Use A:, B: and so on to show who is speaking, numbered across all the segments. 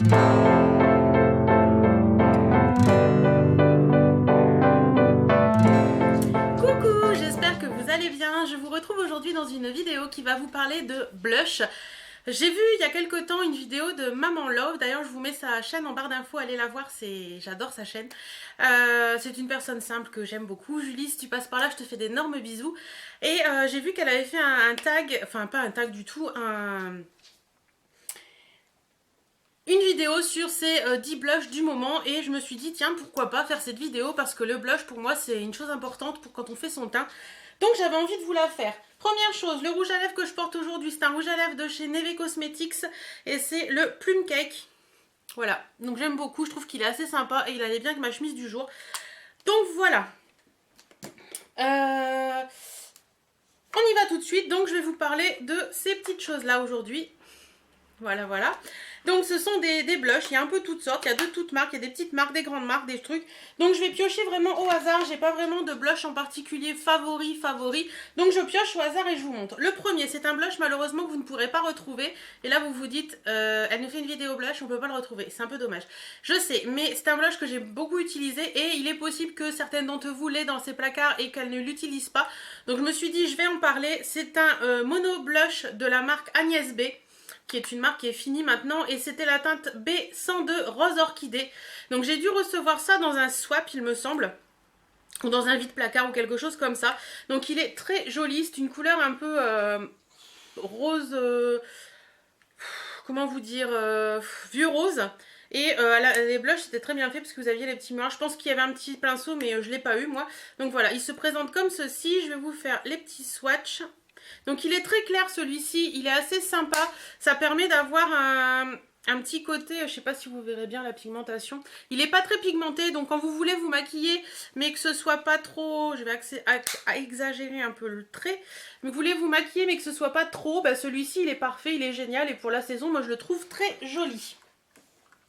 A: Coucou, j'espère que vous allez bien. Je vous retrouve aujourd'hui dans une vidéo qui va vous parler de blush. J'ai vu il y a quelques temps une vidéo de Maman Love, d'ailleurs je vous mets sa chaîne en barre d'infos, allez la voir, j'adore sa chaîne. C'est une personne simple que j'aime beaucoup. Julie, si tu passes par là, je te fais d'énormes bisous. Et j'ai vu qu'elle avait fait un tag, enfin pas un tag du tout, une vidéo sur ses 10 blushs du moment, et je me suis dit tiens, pourquoi pas faire cette vidéo, parce que le blush pour moi c'est une chose importante pour quand on fait son teint. Donc j'avais envie de vous la faire. Première chose, le rouge à lèvres que je porte aujourd'hui, c'est un rouge à lèvres de chez Neve Cosmetics et c'est le Plum Cake. Voilà, donc j'aime beaucoup, je trouve qu'il est assez sympa et il allait bien avec ma chemise du jour. Donc voilà. On y va tout de suite, donc je vais vous parler de ces petites choses là aujourd'hui. Voilà, voilà. Donc ce sont des blushs, il y a un peu toutes sortes, il y a de toutes marques, il y a des petites marques, des grandes marques, des trucs. Donc je vais piocher vraiment au hasard, j'ai pas vraiment de blush en particulier favori. Donc je pioche au hasard et je vous montre. Le premier, c'est un blush malheureusement que vous ne pourrez pas retrouver. Et là vous vous dites, elle nous fait une vidéo blush, on peut pas le retrouver, c'est un peu dommage. Je sais, mais c'est un blush que j'ai beaucoup utilisé et il est possible que certaines d'entre vous l'aient dans ses placards et qu'elles ne l'utilisent pas. Donc je me suis dit, je vais en parler. C'est un mono blush de la marque Agnès B, qui est une marque qui est finie maintenant, et c'était la teinte B102 Rose Orchidée. Donc j'ai dû recevoir ça dans un swap, il me semble, ou dans un vide-placard ou quelque chose comme ça. Donc il est très joli, c'est une couleur un peu rose, comment vous dire, vieux rose. Et les blushs c'était très bien fait parce que vous aviez les petits murs. Je pense qu'il y avait un petit pinceau mais je ne l'ai pas eu moi. Donc voilà, il se présente comme ceci. Je vais vous faire les petits swatchs. Donc il est très clair celui-ci, il est assez sympa, ça permet d'avoir un petit côté, je sais pas si vous verrez bien la pigmentation, il n'est pas très pigmenté, donc quand vous voulez vous maquiller, mais que ce soit pas trop, je vais exagérer un peu le trait, mais vous voulez vous maquiller mais que ce soit pas trop, bah celui-ci il est parfait, il est génial, et pour la saison, moi je le trouve très joli.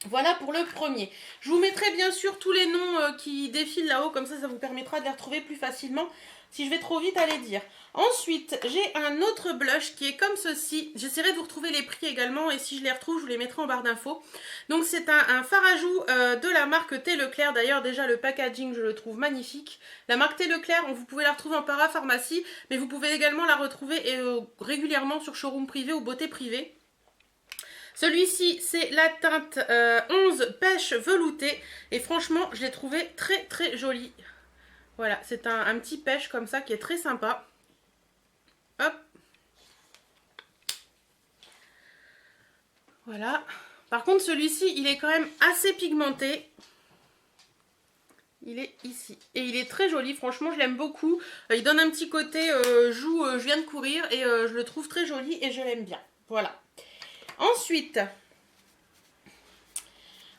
A: Voilà pour le premier. Je vous mettrai bien sûr tous les noms qui défilent là-haut, comme ça vous permettra de les retrouver plus facilement. Si je vais trop vite à les dire. Ensuite, j'ai un autre blush qui est comme ceci. J'essaierai de vous retrouver les prix également, et si je les retrouve, je vous les mettrai en barre d'infos. Donc c'est un fard à joues de la marque Thé Leclerc. D'ailleurs déjà le packaging je le trouve magnifique. La marque Thé Leclerc, vous pouvez la retrouver en parapharmacie, mais vous pouvez également la retrouver régulièrement sur showroom privé ou beauté privée. Celui-ci, c'est la teinte 11 pêche veloutée. Et franchement, je l'ai trouvé très très joli. Voilà, c'est un petit pêche comme ça qui est très sympa. Hop. Voilà. Par contre, celui-ci, il est quand même assez pigmenté. Il est ici. Et il est très joli, franchement, je l'aime beaucoup. Il donne un petit côté joue, je viens de courir. Et je le trouve très joli et je l'aime bien. Voilà. Ensuite,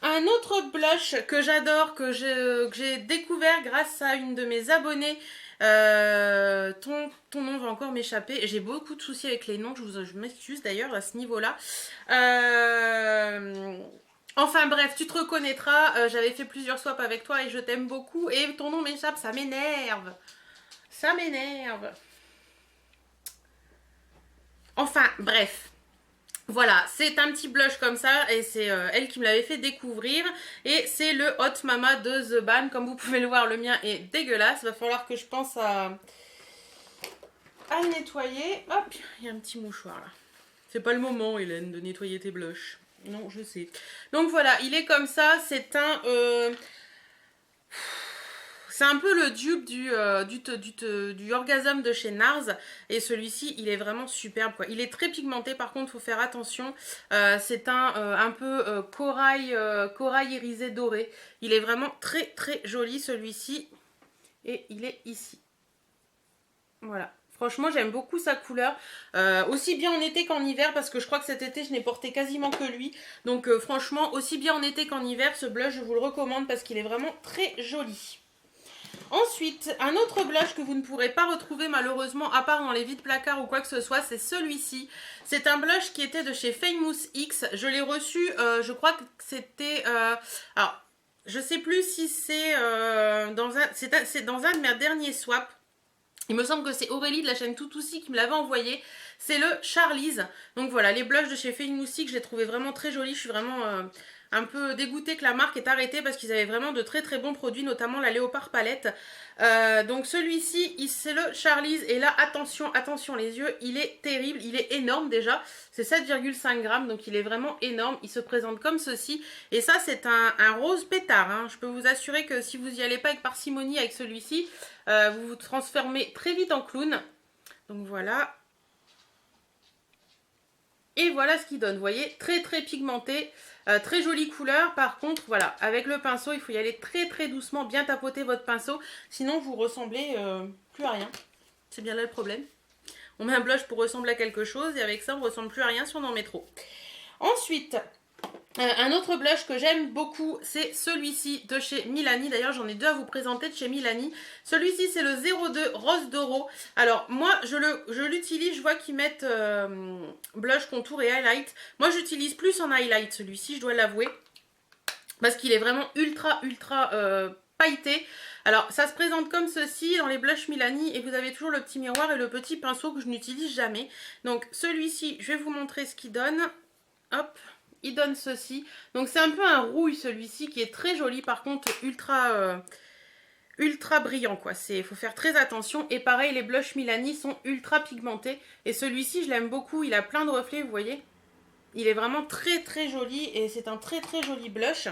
A: un autre blush que j'adore, que j'ai découvert grâce à une de mes abonnées. Ton nom va encore m'échapper. J'ai beaucoup de soucis avec les noms, je m'excuse d'ailleurs à ce niveau-là. Enfin bref, tu te reconnaîtras. J'avais fait plusieurs swaps avec toi et je t'aime beaucoup. Et ton nom m'échappe, ça m'énerve. Ça m'énerve. Enfin bref. Voilà, c'est un petit blush comme ça et c'est elle qui me l'avait fait découvrir. Et c'est le Hot Mama de The Balm. Comme vous pouvez le voir, le mien est dégueulasse. Il va falloir que je pense à le nettoyer. Hop, il y a un petit mouchoir là. C'est pas le moment, Hélène, de nettoyer tes blushs. Non, je sais. Donc voilà, il est comme ça. C'est c'est un peu le dupe du Orgasm de chez NARS. Et celui-ci, il est vraiment superbe, quoi. Il est très pigmenté, par contre, il faut faire attention. C'est un peu corail irisé doré. Il est vraiment très très joli, celui-ci. Et il est ici. Voilà. Franchement, j'aime beaucoup sa couleur. Aussi bien en été qu'en hiver, parce que je crois que cet été, je n'ai porté quasiment que lui. Donc franchement, aussi bien en été qu'en hiver, ce blush, je vous le recommande parce qu'il est vraiment très joli. Ensuite, un autre blush que vous ne pourrez pas retrouver malheureusement, à part dans les vides placards ou quoi que ce soit, c'est celui-ci. C'est un blush qui était de chez Famous X. Je l'ai reçu, je crois que c'était... alors, je sais plus si c'est dans un de mes derniers swaps. Il me semble que c'est Aurélie de la chaîne Toutoussi qui me l'avait envoyé. C'est le Charlize. Donc voilà, les blushs de chez Famous X, je les trouvais vraiment très jolis. Je suis vraiment... un peu dégoûtée que la marque ait arrêté parce qu'ils avaient vraiment de très très bons produits, notamment la Léopard Palette. Donc celui-ci, c'est le Charlize. Et là, attention, attention les yeux, il est terrible, il est énorme déjà. C'est 7,5 grammes, donc il est vraiment énorme. Il se présente comme ceci. Et ça, c'est un rose pétard. Hein. Je peux vous assurer que si vous n'y allez pas avec parcimonie avec celui-ci, vous vous transformez très vite en clown. Donc voilà. Et voilà ce qu'il donne, vous voyez, très très pigmenté, très jolie couleur. Par contre, voilà, avec le pinceau, il faut y aller très très doucement, bien tapoter votre pinceau, sinon vous ressemblez plus à rien. C'est bien là le problème. On met un blush pour ressembler à quelque chose et avec ça, on ne ressemble plus à rien si on en met trop. Ensuite, un autre blush que j'aime beaucoup, c'est celui-ci de chez Milani. D'ailleurs, j'en ai deux à vous présenter de chez Milani. Celui-ci, c'est le 02 Rose Doro. Alors, moi, je l'utilise. Je vois qu'ils mettent blush, contour et highlight. Moi, j'utilise plus en highlight celui-ci, je dois l'avouer. Parce qu'il est vraiment ultra pailleté. Alors, ça se présente comme ceci dans les blushs Milani. Et vous avez toujours le petit miroir et le petit pinceau que je n'utilise jamais. Donc, celui-ci, je vais vous montrer ce qu'il donne. Hop. Il donne ceci. Donc c'est un peu un rouille celui-ci qui est très joli. Par contre ultra brillant quoi. Il faut faire très attention. Et pareil les blushs Milani sont ultra pigmentés. Et celui-ci je l'aime beaucoup. Il a plein de reflets vous voyez. Il est vraiment très très joli. Et c'est un très très joli blush.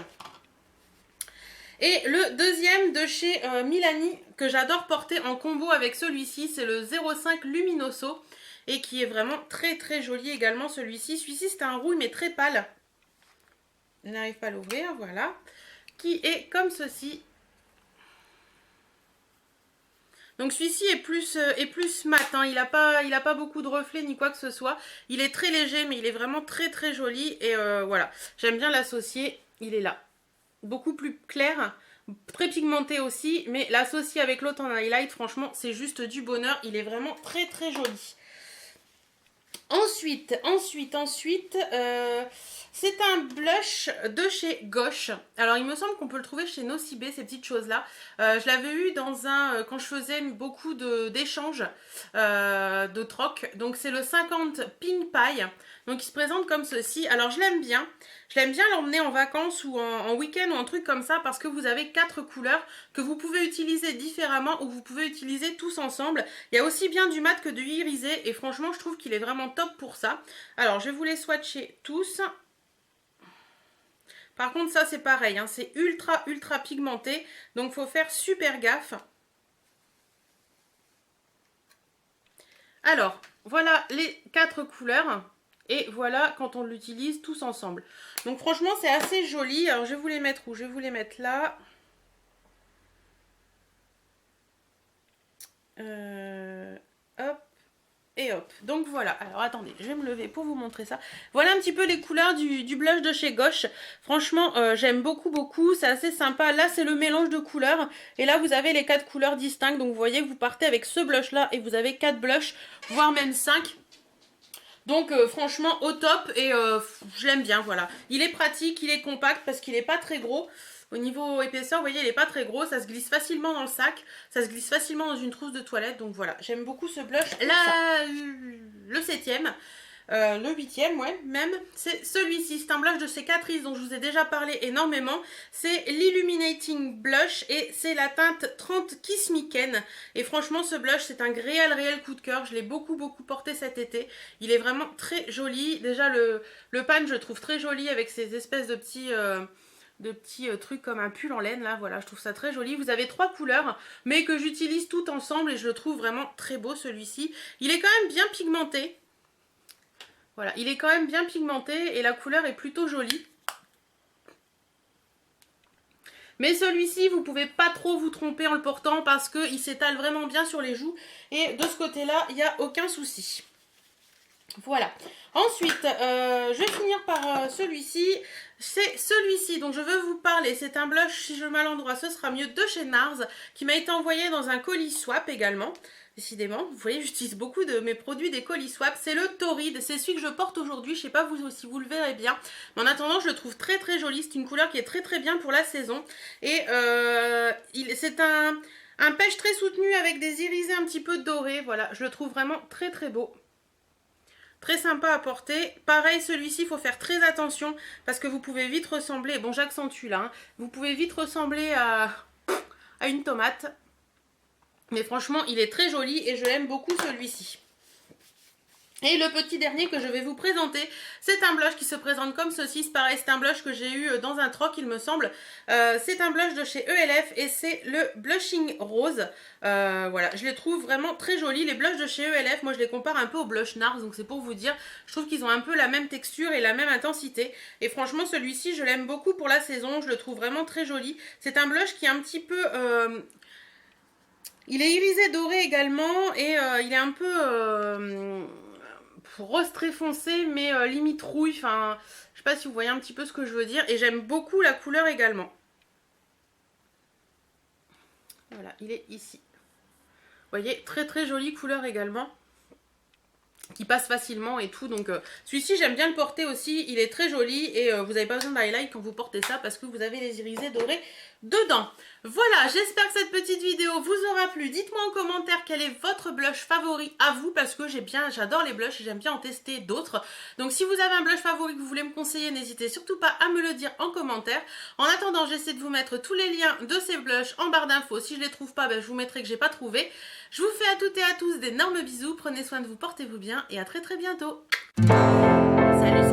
A: Et le deuxième de chez Milani que j'adore porter en combo avec celui-ci. C'est le 05 Luminoso. Et qui est vraiment très très joli également celui-ci. Celui-ci c'est un rouille mais très pâle. Je n'arrive pas à l'ouvrir, voilà. Qui est comme ceci. Donc celui-ci est plus mat, hein. Il n'a pas beaucoup de reflets ni quoi que ce soit. Il est très léger, mais il est vraiment très très joli. Et voilà, j'aime bien l'associer. Il est là. Beaucoup plus clair, très pigmenté aussi. Mais l'associer avec l'autre en highlight, franchement, c'est juste du bonheur. Il est vraiment très très joli. Ensuite, c'est un blush de chez Gauche. Alors, il me semble qu'on peut le trouver chez Nocibé, ces petites choses-là. Je l'avais eu quand je faisais beaucoup d'échanges, de troc. Donc, c'est le 50 Pink Pie. Donc, il se présente comme ceci. Alors, je l'aime bien. Je l'aime bien l'emmener en vacances ou en week-end ou un truc comme ça parce que vous avez 4 couleurs que vous pouvez utiliser différemment ou vous pouvez utiliser tous ensemble. Il y a aussi bien du mat que du irisé et franchement, je trouve qu'il est vraiment top pour ça. Alors, je vais vous les swatcher tous. Par contre, ça, c'est pareil. Hein, c'est ultra pigmenté. Donc, il faut faire super gaffe. Alors, voilà les 4 couleurs. Et voilà quand on l'utilise tous ensemble. Donc franchement c'est assez joli. Alors je vais vous les mettre où? Je vais vous les mettre là. Hop. Et hop. Donc voilà. Alors attendez, je vais me lever pour vous montrer ça. Voilà un petit peu les couleurs du blush de chez Gauche. Franchement j'aime beaucoup. C'est assez sympa. Là c'est le mélange de couleurs. Et là vous avez les 4 couleurs distinctes. Donc vous voyez vous partez avec ce blush là. Et vous avez 4 blushs. Voire même 5. Donc franchement au top et je l'aime bien voilà. Il est pratique, il est compact parce qu'il n'est pas très gros. Au niveau épaisseur, vous voyez, il n'est pas très gros. Ça se glisse facilement dans le sac. Ça se glisse facilement dans une trousse de toilette. Donc voilà, j'aime beaucoup ce blush. Là, le 7e. Le 8e, ouais, même, c'est celui-ci. C'est un blush de chez Catrice dont je vous ai déjà parlé énormément. C'est l'Illuminating Blush et c'est la teinte 30 Kiss Me Ken. Et franchement, ce blush, c'est un réel coup de cœur. Je l'ai beaucoup porté cet été. Il est vraiment très joli. Déjà, le pan, je le trouve très joli avec ces espèces de petits trucs comme un pull en laine là, voilà, je trouve ça très joli. Vous avez 3 couleurs mais que j'utilise toutes ensemble et je le trouve vraiment très beau celui-ci. Il est quand même bien pigmenté. Voilà, il est quand même bien pigmenté et la couleur est plutôt jolie. Mais celui-ci, vous ne pouvez pas trop vous tromper en le portant parce qu'il s'étale vraiment bien sur les joues. Et de ce côté-là, il n'y a aucun souci. Voilà. Ensuite, je vais finir par celui-ci. C'est celui-ci dont je veux vous parler. C'est un blush, si je mets à l'endroit, ce sera mieux, de chez NARS, qui m'a été envoyé dans un colis swap également. Décidément, vous voyez, j'utilise beaucoup de mes produits des colis swap. C'est le Torrid, c'est celui que je porte aujourd'hui. Je ne sais pas vous si vous le verrez bien. Mais en attendant, je le trouve très joli. C'est une couleur qui est très bien pour la saison. Et c'est un pêche très soutenu avec des irisés un petit peu dorés. Voilà, je le trouve vraiment très beau. Très sympa à porter. Pareil, celui-ci, il faut faire très attention parce que vous pouvez vite ressembler, bon j'accentue là, hein, vous pouvez vite ressembler à une tomate. Mais franchement, il est très joli et je l'aime beaucoup celui-ci. Et le petit dernier que je vais vous présenter, c'est un blush qui se présente comme ceci. Pareil, c'est un blush que j'ai eu dans un troc, il me semble. C'est un blush de chez ELF et c'est le Blushing Rose. Voilà, je les trouve vraiment très jolis. Les blushs de chez ELF, moi je les compare un peu au blush NARS, donc c'est pour vous dire. Je trouve qu'ils ont un peu la même texture et la même intensité. Et franchement, celui-ci, je l'aime beaucoup pour la saison. Je le trouve vraiment très joli. C'est un blush qui est un petit peu... il est irisé doré également et il est un peu... rose très foncé mais limite rouille, enfin je sais pas si vous voyez un petit peu ce que je veux dire et j'aime beaucoup la couleur également. Voilà, il est ici. Vous voyez, très très jolie couleur également qui passe facilement et tout, donc celui-ci j'aime bien le porter aussi, il est très joli et vous n'avez pas besoin d'highlight quand vous portez ça parce que vous avez les irisés dorés dedans. Voilà, j'espère que cette petite vidéo vous aura plu. Dites-moi en commentaire quel est votre blush favori à vous parce que j'adore les blushs et j'aime bien en tester d'autres. Donc si vous avez un blush favori que vous voulez me conseiller, n'hésitez surtout pas à me le dire en commentaire. En attendant, j'essaie de vous mettre tous les liens de ces blushs en barre d'infos. Si je ne les trouve pas, ben, je vous mettrai que j'ai pas trouvé. Je vous fais à toutes et à tous d'énormes bisous. Prenez soin de vous, portez-vous bien et à très très bientôt. Salut!